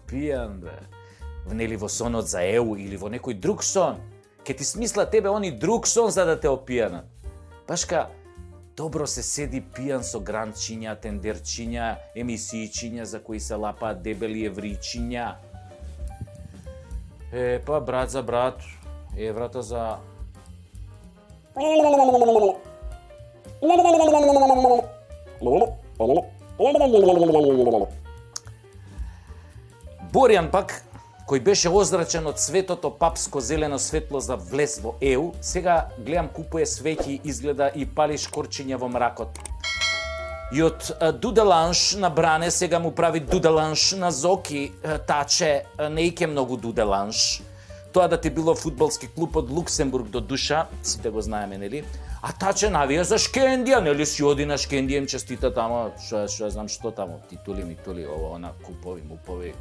пијан, бе. Нели во сонот за ЕУ или во некој друг сон. Ке ти смисла тебе они друг сон за да те опијанат. Башка, добро се седи пијан со гранчиња, тендерчиња, емисијчиња за кои се лапаат дебели евричиња. Па брат за брат, еврата за... Боријан пак, кој беше озрачен од светото папско зелено светло за влез во ЕУ, сега гледам купуе свеќи, изгледа и пали шкорчиња во мракот. И од дуделанш на Бране сега му прави дуделанш на Зоки, таче, не ике многу дуделанш. Тоа да ти било фудбалски клуб од Луксембург до душа, сите го знаеме, нели? А таче навија за Шкендија, нели си оди на Шкендија, им честита тамо, што знам што тамо, титули, митули, ово, она, купови, мупови.